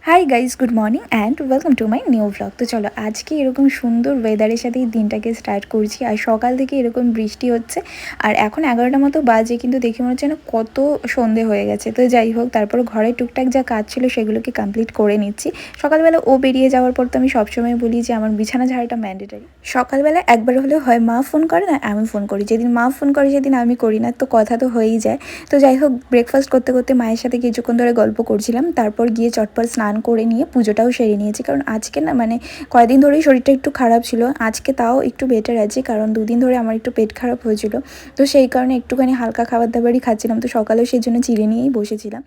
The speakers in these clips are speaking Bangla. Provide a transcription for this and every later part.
Hi guys, good morning and welcome to my new blog. তো চলো আজকে এরকম সুন্দর ওয়েদারের সাথে এই দিনটাকে স্টার্ট করছি। আর সকাল থেকে এরকম বৃষ্টি হচ্ছে আর এখন 11টা মতো বাজে, কিন্তু দেখে মনে হচ্ছে না কত সন্ধে হয়ে গেছে। তো যাই হোক, তারপর ঘরে টুকটাক যা কাজ ছিল সেগুলোকে কমপ্লিট করে নিচ্ছি। সকালবেলা ও বেরিয়ে যাওয়ার পর তো আমি সবসময় বলি যে আমার বিছানা ঝাড়াটা ম্যান্ডেটারি। সকালবেলা একবার হলেও হয় মা ফোন করে না আমি ফোন করি, যেদিন মা ফোন করে সেদিন আমি করি না, তো কথা তো হয়েই যায়। তো যাই হোক, ব্রেকফাস্ট করতে করতে মায়ের সাথে কিছুক্ষণ ধরে গল্প করছিলাম, তারপর গিয়ে চটপট স্নান করে নিয়ে পুজোটাও সেরে নিয়েছি। কারণ আজকে না কয়েকদিন ধরেই শরীরটা একটু খারাপ ছিল, আজকে তাও একটু বেটার আছে, কারণ দুদিন ধরে আমার একটু পেট খারাপ হয়েছিল। তো সেই কারণে একটুখানি হালকা খাবার দাবারই খাচ্ছিলাম, তো সকালেও সেই জন্য চিড়ে নিয়েই বসেছিলাম।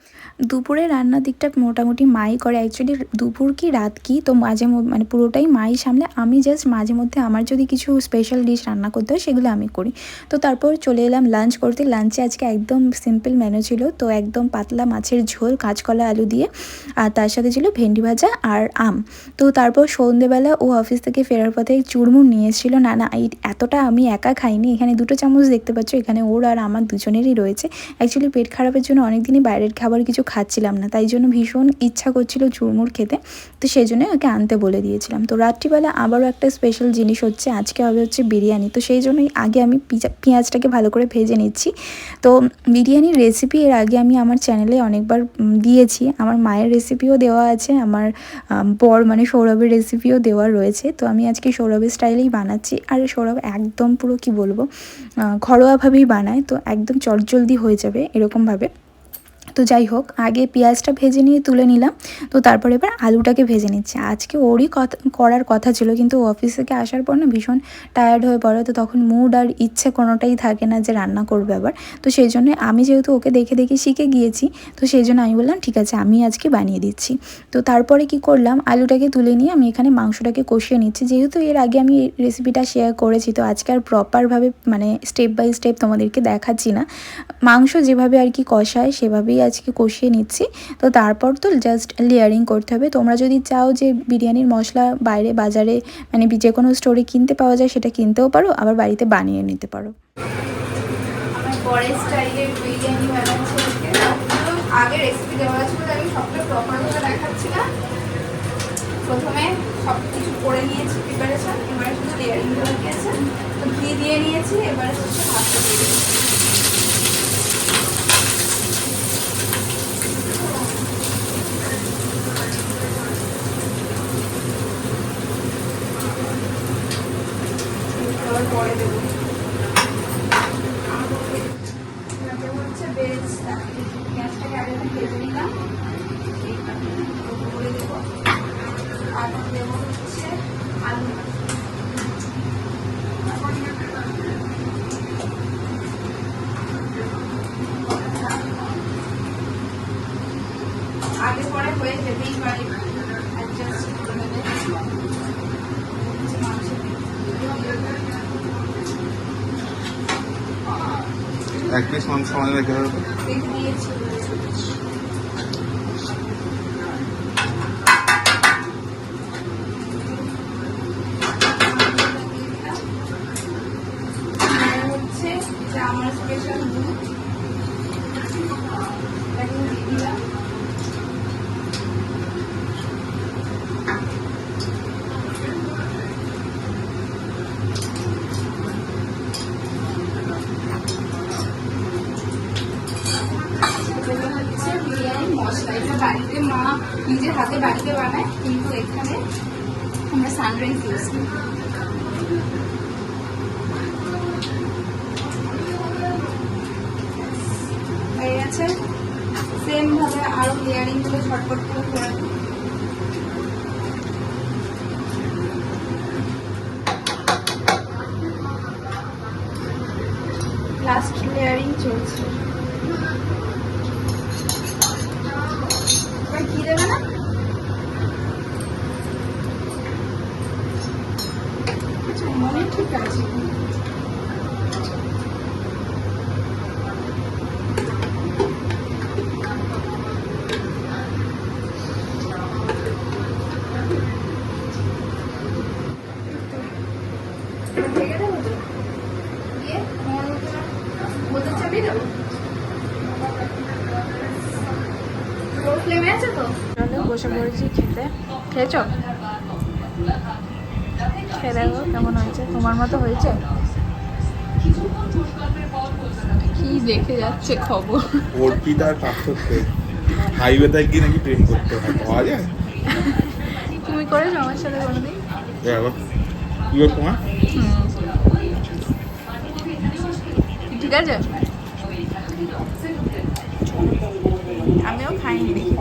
দুপুরে রান্নার দিকটা মোটামুটি মাই করে, অ্যাকচুয়ালি দুপুর কি রাত কি তো মাঝে পুরোটাই মাই সামলে, আমি জাস্ট মাঝে মধ্যে আমার যদি কিছু স্পেশাল ডিশ রান্না করতে হয় সেগুলো আমি করি। তো তারপর চলে এলাম লাঞ্চ করতে। লাঞ্চে আজকে একদম সিম্পল মেনু ছিল, তো একদম পাতলা মাছের ঝোল, কাঁচকলা আলু দিয়ে, আর তার সাথে ছিল ভেন্ডি ভাজা আর আম। তো তারপর সন্ধ্যেবেলা ও অফিস থেকে ফেরার পথে চুরমুর নিয়ে এসেছিলো। না এই এতটা আমি একা খাইনি, এখানে 2টো চামচ দেখতে পাচ্ছ, এখানে ওর আর আমার দুজনেরই রয়েছে। অ্যাকচুয়ালি পেট খারাপের জন্য অনেকদিনই বাইরের খাবার কিছু খাচ্ছিলাম না, তাই জন্য ভীষণ ইচ্ছা করছিল চুরমুর খেতে, তো সেই জন্য ওকে আনতে বলে দিয়েছিলাম। তো রাত্রিবেলা আবারও একটা স্পেশাল জিনিস হচ্ছে, আজকে হবে হচ্ছে বিরিয়ানি। তো সেই জন্যই আগে আমি পেঁয়াজটাকে ভালো করে ভেজে নিচ্ছি। তো বিরিয়ানির রেসিপি এর আগে আমি আমার চ্যানেলে অনেকবার দিয়েছি, আমার মায়ের রেসিপিও দেওয়া আছে, আমার বর সৌরভের রেসিপিও দেওয়া রয়েছে। তো আমি আজকে সৌরভের স্টাইলেই বানাচ্ছি, আর সৌরভ একদম পুরো কি বলবো ঘরোয়াভাবেই বানায়, তো একদম চটজলদি হয়ে যাবে এরকমভাবে। তো যাই হোক, আগে পেঁয়াজটা ভেজে নিয়ে তুলে নিলাম, তো তারপর এবার আলুটাকে ভেজে নিচ্ছি। আজকে ওরই করার কথা ছিল, কিন্তু অফিস থেকে আসার পর না ভীষণ টায়ার্ড হয়ে পড়ে, তো তখন মুড আর ইচ্ছে কোনোটাই থাকে না যে রান্না করবে আবার। তো সেই জন্য আমি যেহেতু ওকে দেখে দেখে শিখে গিয়েছি, তো সেই জন্য আমি বললাম ঠিক আছে আমি আজকে বানিয়ে দিচ্ছি। তো তারপরে কি করলাম, আলুটাকে তুলে নিয়ে আমি এখানে মাংসটাকে কষিয়ে নিচ্ছি। যেহেতু এর আগে আমি রেসিপিটা শেয়ার করেছি, তো আজকে আর প্রপারভাবে স্টেপ বাই স্টেপ তোমাদেরকে দেখাচ্ছি না। মাংস যেভাবে আর কি কষায় সেভাবেই আজকে কষিয়ে নিচ্ছি। তো তারপর তো জাস্ট লেয়ারিং করতে হবে। তোমরা যদি চাও যে বিরিয়ানির মশলা বাইরে বাজারে যে কোনো স্টোরে কিনতে পাওয়া যায়, সেটা কিনতেও পারো, আবার বাড়িতে বানিয়ে নিতে পারো। আমার বরের স্টাইলের বিরিয়ানি বানাচ্ছি আজকে। আগে রেসিপি দেওয়া আছে বলে আমি সবটা প্রপারভাবে দেখাচ্ছি না। প্রথমে সব কিছু করে নিয়েছি প্রিপারেশন, এবারে শুধু লেয়ারিংগুলো গিয়েছে। তো ঘি দিয়ে নিয়েছি, এবারে হচ্ছে ভাতটা দিয়ে দিয়েছি। পরে দেবো হচ্ছে বেরেস্তা। পেঁয়াজটাকে আগে ভেজে নিলাম, করে দেবো। আর দেবো হচ্ছে আলু। আগে পরে হয়ে যেতেই পারে, অ্যাডজাস্ট করে নেবে। এক পিস মাংস আমাদের রেখে দেবো। দিয়েছি হচ্ছে যে আমার স্পেশাল দুধ, এটাকে দিয়ে দিলাম। হচ্ছে বিরিয়ানি মশলা, এটা বাড়িতে মা নিজের হাতে বাড়িতে বানায়, কিন্তু এখানে আমরা সানরাইজ ইউজ করি। হয়ে গেছে। সেম ভাবে আরো লেয়ারিং গুলো ঝটপট করে দিই। লাস্ট লেয়ারিং চলছে। এবার কি দেবে না, মনে ঠিক আছে। বসে পড়েছি খেতে। খেয়েছো? খেয়ে দেখো কেমন হয়েছে, তোমার মতো হয়েছে? কি দেখে যাচ্ছে খবর? অর্পিতার পার্থক্য হাইওয়েতে গিয়ে নাকি প্রেম করতে হয়, পাওয়া যায়? তুমি করেছো আমার সাথে কোনোদিন? কি বল তোমার? ঠিক আছে, আমিও খাইনি, দেখি।